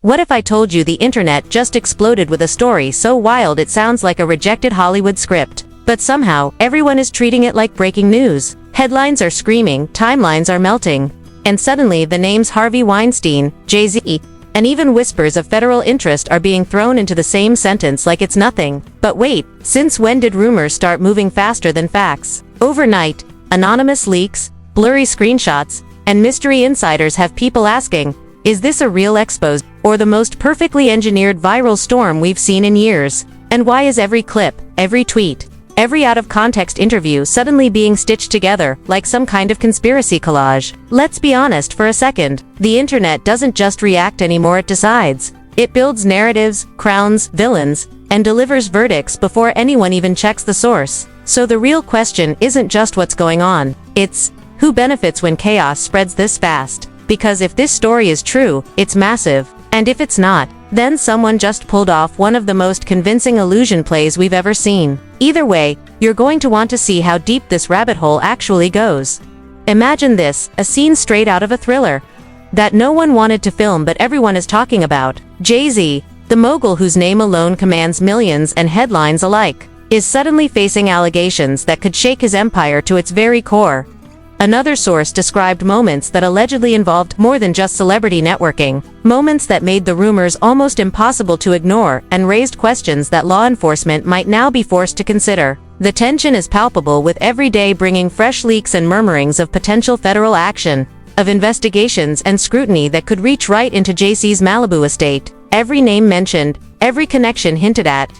What if I told you the internet just exploded with a story so wild it sounds like a rejected Hollywood script? But somehow, everyone is treating it like breaking news. Headlines are screaming, timelines are melting. And suddenly the names Harvey Weinstein, Jay-Z, and even whispers of federal interest are being thrown into the same sentence like it's nothing. But wait, since when did rumors start moving faster than facts? Overnight, anonymous leaks, blurry screenshots, and mystery insiders have people asking, is this a real expose, or the most perfectly engineered viral storm we've seen in years? And why is every clip, every tweet, every out-of-context interview suddenly being stitched together like some kind of conspiracy collage? Let's be honest for a second. The internet doesn't just react anymore, it decides. It builds narratives, crowns villains, and delivers verdicts before anyone even checks the source. So the real question isn't just what's going on, it's who benefits when chaos spreads this fast? Because if this story is true, it's massive. And if it's not, then someone just pulled off one of the most convincing illusion plays we've ever seen. Either way, you're going to want to see how deep this rabbit hole actually goes. Imagine this, a scene straight out of a thriller that no one wanted to film but everyone is talking about. Jay-Z, the mogul whose name alone commands millions and headlines alike, is suddenly facing allegations that could shake his empire to its very core. Another source described moments that allegedly involved more than just celebrity networking, moments that made the rumors almost impossible to ignore and raised questions that law enforcement might now be forced to consider. The tension is palpable, with every day bringing fresh leaks and murmurings of potential federal action, of investigations and scrutiny that could reach right into Jay-Z's Malibu estate. Every name mentioned, every connection hinted at,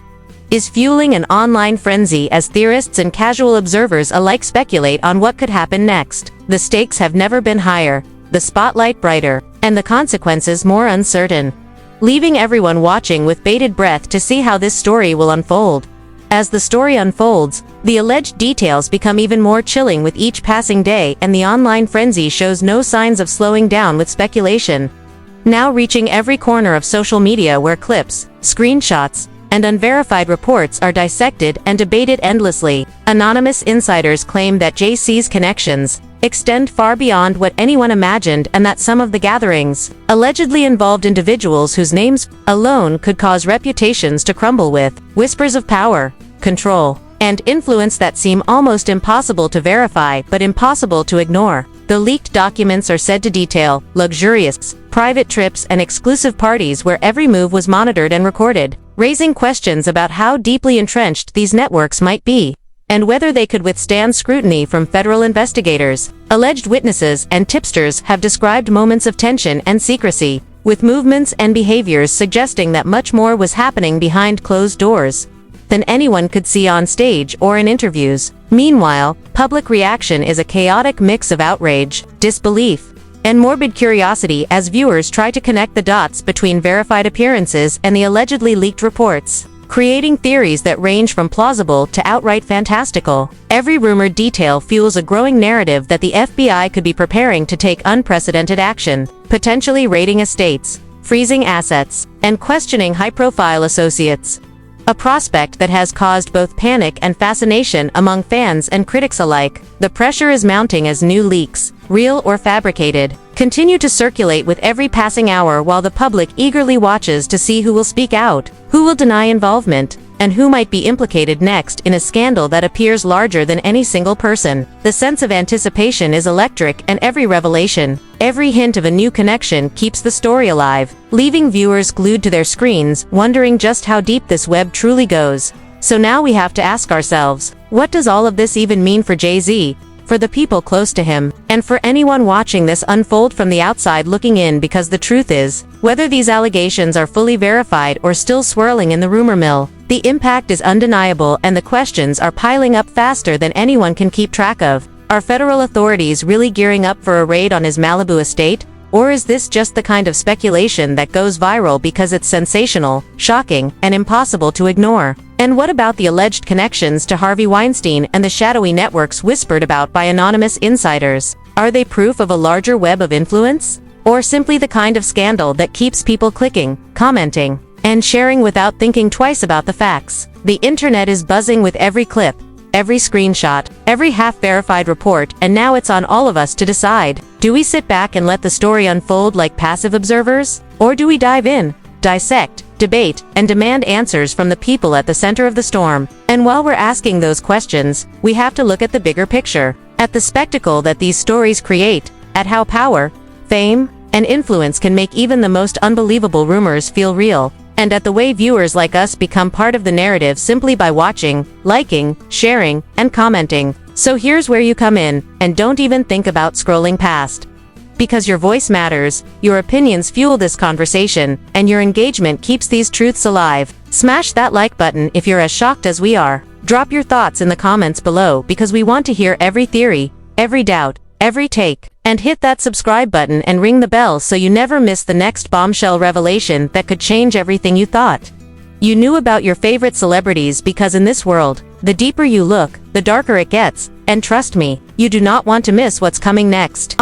is fueling an online frenzy as theorists and casual observers alike speculate on what could happen next. The stakes have never been higher, the spotlight brighter, and the consequences more uncertain, leaving everyone watching with bated breath to see how this story will unfold. As the story unfolds, the alleged details become even more chilling with each passing day, and the online frenzy shows no signs of slowing down, with speculation now reaching every corner of social media, where clips, screenshots, and unverified reports are dissected and debated endlessly. Anonymous insiders claim that Jay-Z's connections extend far beyond what anyone imagined, and that some of the gatherings allegedly involved individuals whose names alone could cause reputations to crumble, with whispers of power, control, and influence that seem almost impossible to verify but impossible to ignore. The leaked documents are said to detail luxurious, private trips and exclusive parties where every move was monitored and recorded, raising questions about how deeply entrenched these networks might be, and whether they could withstand scrutiny from federal investigators. Alleged witnesses and tipsters have described moments of tension and secrecy, with movements and behaviors suggesting that much more was happening behind closed doors than anyone could see on stage or in interviews. Meanwhile, public reaction is a chaotic mix of outrage, disbelief, and morbid curiosity as viewers try to connect the dots between verified appearances and the allegedly leaked reports, creating theories that range from plausible to outright fantastical. Every rumored detail fuels a growing narrative that the FBI could be preparing to take unprecedented action, potentially raiding estates, freezing assets, and questioning high-profile associates. A prospect that has caused both panic and fascination among fans and critics alike. The pressure is mounting as new leaks, real or fabricated, continue to circulate with every passing hour, while the public eagerly watches to see who will speak out, who will deny involvement, and who might be implicated next in a scandal that appears larger than any single person. The sense of anticipation is electric, and every revelation, every hint of a new connection keeps the story alive, leaving viewers glued to their screens, wondering just how deep this web truly goes. So now we have to ask ourselves, what does all of this even mean for Jay-Z, for the people close to him, and for anyone watching this unfold from the outside looking in? Because the truth is, whether these allegations are fully verified or still swirling in the rumor mill, the impact is undeniable, and the questions are piling up faster than anyone can keep track of. Are federal authorities really gearing up for a raid on his Malibu estate? Or is this just the kind of speculation that goes viral because it's sensational, shocking, and impossible to ignore? And what about the alleged connections to Harvey Weinstein and the shadowy networks whispered about by anonymous insiders? Are they proof of a larger web of influence? Or simply the kind of scandal that keeps people clicking, commenting, and sharing without thinking twice about the facts? The internet is buzzing with every clip, every screenshot, every half-verified report, and now it's on all of us to decide. Do we sit back and let the story unfold like passive observers? Or do we dive in, dissect, debate, and demand answers from the people at the center of the storm? And while we're asking those questions, we have to look at the bigger picture, at the spectacle that these stories create, at how power, fame, and influence can make even the most unbelievable rumors feel real, and at the way viewers like us become part of the narrative simply by watching, liking, sharing, and commenting. So here's where you come in, and don't even think about scrolling past. Because your voice matters, your opinions fuel this conversation, and your engagement keeps these truths alive. Smash that like button if you're as shocked as we are. Drop your thoughts in the comments below because we want to hear every theory, every doubt, every take. And hit that subscribe button and ring the bell so you never miss the next bombshell revelation that could change everything you thought. You knew about your favorite celebrities because in this world, the deeper you look, the darker it gets. And trust me, you do not want to miss what's coming next.